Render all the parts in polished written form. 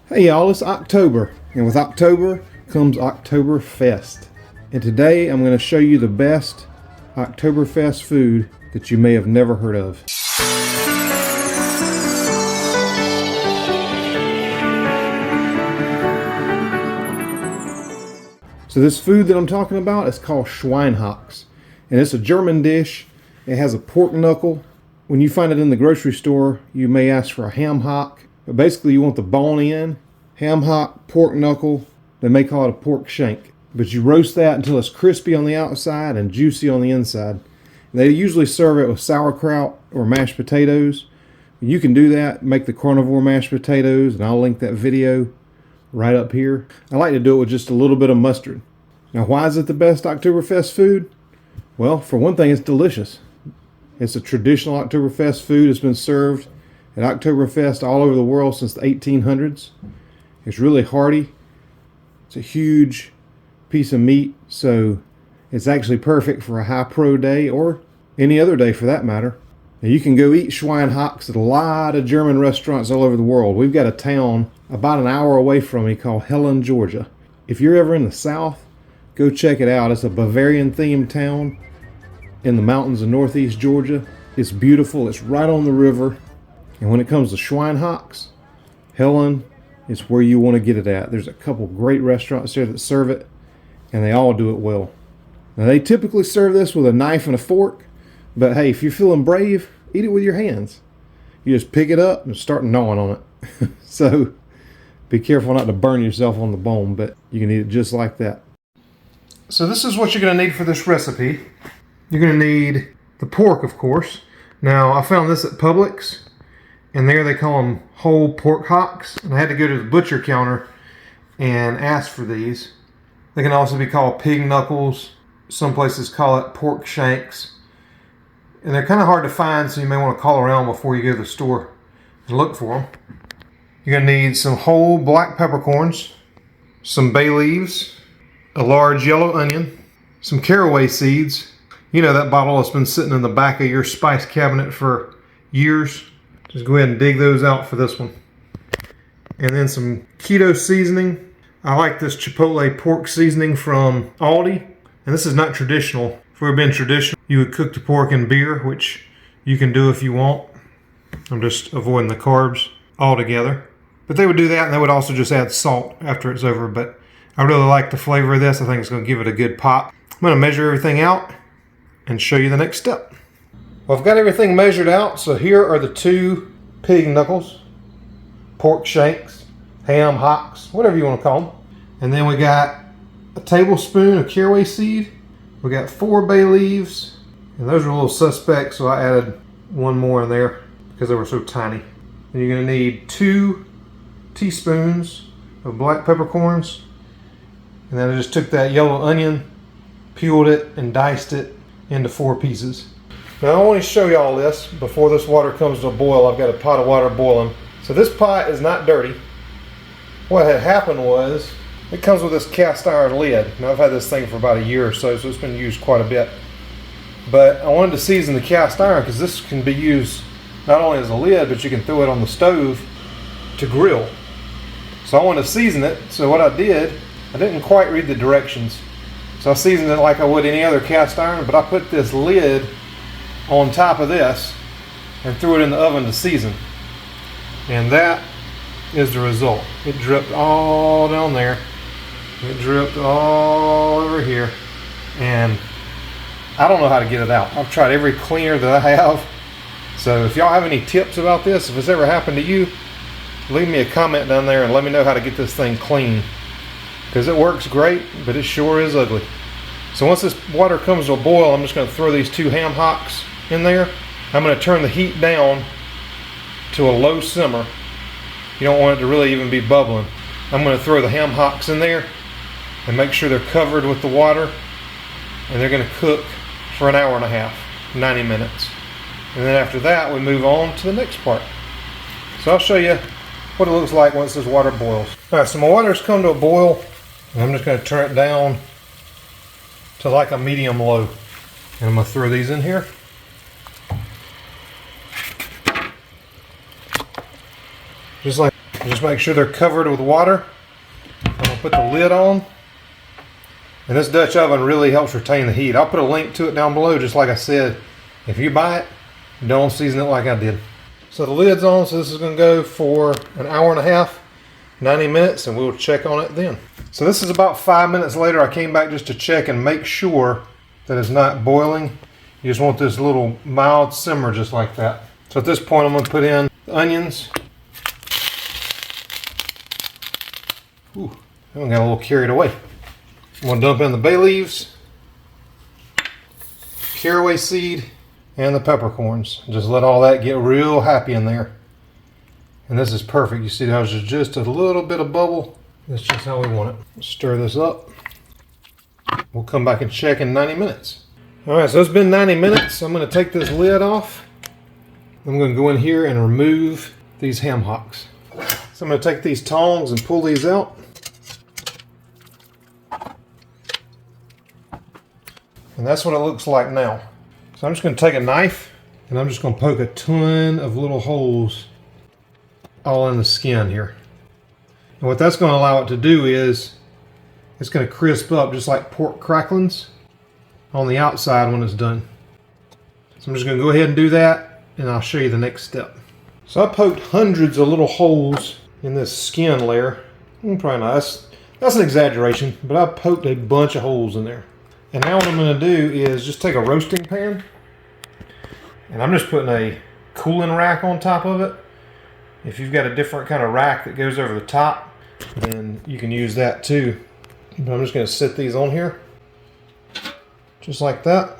Hey y'all, it's October, and with October comes Oktoberfest. And today I'm going to show you the best Oktoberfest food that you may have never heard of. So this food that I'm talking about is called Schweinshaxe, and it's a German dish. It has a pork knuckle. When you find it in the grocery store, you may ask for a ham hock. But basically you want the bone in, ham hock, pork knuckle. They may call it a pork shank. But you roast that until it's crispy on the outside and juicy on the inside. They usually serve it with sauerkraut or mashed potatoes. You can do that, make the carnivore mashed potatoes, and I'll link that video right up here. I like to do it with just a little bit of mustard. Now why is it the best Oktoberfest food? Well, for one thing, it's delicious. It's a traditional Oktoberfest food. It's been served at Oktoberfest all over the world since the 1800s. It's really hearty. It's a huge piece of meat, so it's actually perfect for a high pro day or any other day for that matter. Now you can go eat Schweinshaxe at a lot of German restaurants all over the world. We've got a town about an hour away from me called Helen, Georgia. If you're ever in the South, go check it out. It's a Bavarian themed town in the mountains of northeast Georgia. It's beautiful. It's right on the river. And when it comes to Schweinshaxe, Helen is where you want to get it at. There's a couple great restaurants there that serve it, and they all do it well. Now they typically serve this with a knife and a fork, but hey, if you're feeling brave, eat it with your hands. You just pick it up and start gnawing on it. So be careful not to burn yourself on the bone, but you can eat it just like that. So this is what you're going to need for this recipe. You're going to need the pork, of course. Now I found this at Publix, and there they call them whole pork hocks, and I had to go to the butcher counter and ask for these. They can also be called pig knuckles. Some places call it pork shanks. And they're kind of hard to find, so you may want to call around before you go to the store and look for them. You're going to need some whole black peppercorns, some bay leaves, a large yellow onion, some caraway seeds. You know, that bottle that's been sitting in the back of your spice cabinet for years. Just go ahead and dig those out for this one. And then some keto seasoning. I like this chipotle pork seasoning from Aldi. And this is not traditional. If it would have been traditional, you would cook the pork in beer, which you can do if you want. I'm just avoiding the carbs altogether. But they would do that, and they would also just add salt after it's over. But I really like the flavor of this. I think it's going to give it a good pop. I'm going to measure everything out and show you the next step. Well, I've got everything measured out, so here are the 2 pig knuckles, pork shanks, ham hocks, whatever you want to call them. And then we got a tablespoon of caraway seed. We got 4 bay leaves, and those are a little suspect, so I added 1 more in there because they were so tiny. And you're going to need 2 teaspoons of black peppercorns. And then I just took that yellow onion, peeled it, and diced it into 4 pieces. Now I want to show you all this before this water comes to a boil. I've got a pot of water boiling. So this pot is not dirty. What had happened was, it comes with this cast iron lid. Now I've had this thing for about a year or so it's been used quite a bit. But I wanted to season the cast iron because this can be used not only as a lid, but you can throw it on the stove to grill. So I wanted to season it, so what I did, I didn't quite read the directions. So I seasoned it like I would any other cast iron, but I put this lid on top of this and threw it in the oven to season. And that is the result. It dripped all down there. It dripped all over here. And I don't know how to get it out. I've tried every cleaner that I have. So if y'all have any tips about this, if it's ever happened to you, leave me a comment down there and let me know how to get this thing clean. Because it works great, but it sure is ugly. So once this water comes to a boil, I'm just going to throw these 2 ham hocks in there. I'm going to turn the heat down to a low simmer. You don't want it to really even be bubbling. I'm going to throw the ham hocks in there and make sure they're covered with the water, and they're going to cook for an hour and a half, 90 minutes. And then after that we move on to the next part. So I'll show you what it looks like once this water boils. Alright, so my water's come to a boil, and I'm just going to turn it down to like a medium low. And I'm going to throw these in here. Just like Just make sure they're covered with water. I'm going to put the lid on. And this Dutch oven really helps retain the heat. I'll put a link to it down below, just like I said. If you buy it, don't season it like I did. So the lid's on, so this is going to go for an hour and a half, 90 minutes, and we'll check on it then. So this is about 5 minutes later. I came back just to check and make sure that it's not boiling. You just want this little mild simmer just like that. So at this point, I'm going to put in the onions. Ooh, I got a little carried away. I'm going to dump in the bay leaves, caraway seed, and the peppercorns. Just let all that get real happy in there. And this is perfect. You see there's just a little bit of bubble. That's just how we want it. Stir this up. We'll come back and check in 90 minutes. Alright, so it's been 90 minutes. I'm going to take this lid off. I'm going to go in here and remove these ham hocks. So I'm going to take these tongs and pull these out. And that's what it looks like now. So I'm just going to take a knife and I'm just going to poke a ton of little holes all in the skin here. And what that's going to allow it to do is it's going to crisp up just like pork cracklings on the outside when it's done. So I'm just going to go ahead and do that and I'll show you the next step. So I poked hundreds of little holes in this skin layer. Probably not. That's an exaggeration, but I poked a bunch of holes in there. And now what I'm going to do is just take a roasting pan and I'm just putting a cooling rack on top of it. If you've got a different kind of rack that goes over the top, then you can use that too. But I'm just going to set these on here, just like that.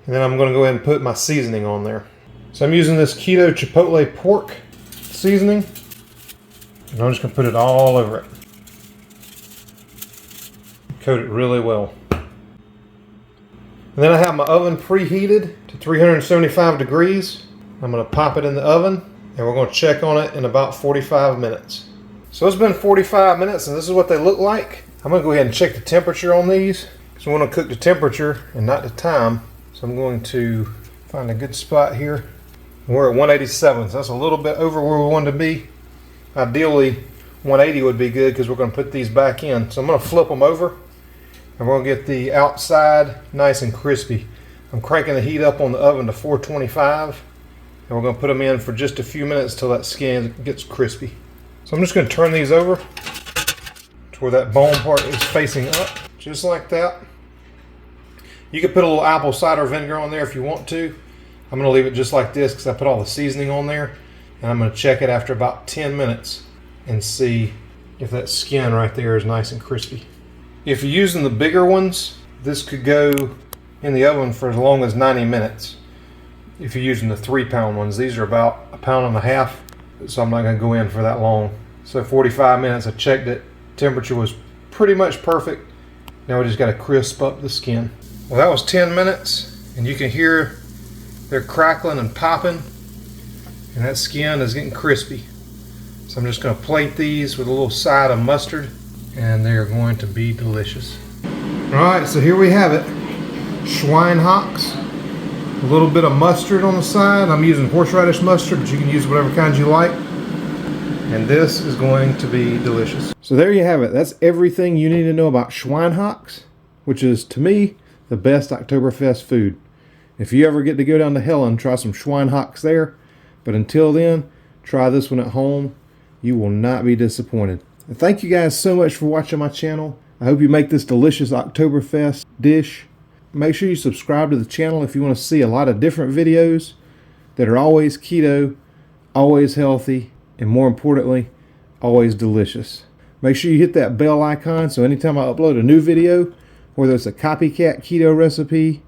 And then I'm going to go ahead and put my seasoning on there. So I'm using this Keto Chipotle pork seasoning, and I'm just going to put it all over it. Coat it really well. And then I have my oven preheated to 375 degrees. I'm going to pop it in the oven and we're going to check on it in about 45 minutes. So it's been 45 minutes and this is what they look like. I'm going to go ahead and check the temperature on these because we want to cook the temperature and not the time. So I'm going to find a good spot here. We're at 187, so that's a little bit over where we want to be. Ideally 180 would be good because we're going to put these back in. So I'm going to flip them over. And we're going to get the outside nice and crispy. I'm cranking the heat up on the oven to 425. And we're going to put them in for just a few minutes till that skin gets crispy. So I'm just going to turn these over to where that bone part is facing up. Just like that. You could put a little apple cider vinegar on there if you want to. I'm going to leave it just like this because I put all the seasoning on there. And I'm going to check it after about 10 minutes and see if that skin right there is nice and crispy. If you're using the bigger ones, this could go in the oven for as long as 90 minutes. If you're using the 3-pound ones, these are about 1.5 pounds, so I'm not going to go in for that long. So 45 minutes, I checked it. Temperature was pretty much perfect. Now we just got to crisp up the skin. Well, that was 10 minutes, and you can hear they're crackling and popping, and that skin is getting crispy. So I'm just going to plate these with a little side of mustard. And they're going to be delicious. Alright, so here we have it. Schweinshaxe. A little bit of mustard on the side. I'm using horseradish mustard, but you can use whatever kind you like. And this is going to be delicious. So there you have it. That's everything you need to know about Schweinshaxe, which is, to me, the best Oktoberfest food. If you ever get to go down to Helen, try some Schweinshaxe there. But until then, try this one at home. You will not be disappointed. And thank you guys so much for watching my channel. I hope you make this delicious Oktoberfest dish. Make sure you subscribe to the channel if you want to see a lot of different videos that are always keto, always healthy, and more importantly, always delicious. Make sure you hit that bell icon so anytime I upload a new video, whether it's a copycat keto recipe,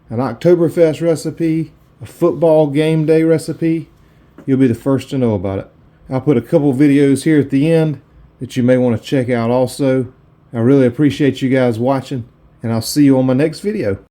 an Oktoberfest recipe, a football game day recipe, you'll be the first to know about it. I'll put a couple videos here at the end that you may want to check out also. I really appreciate you guys watching, and I'll see you on my next video.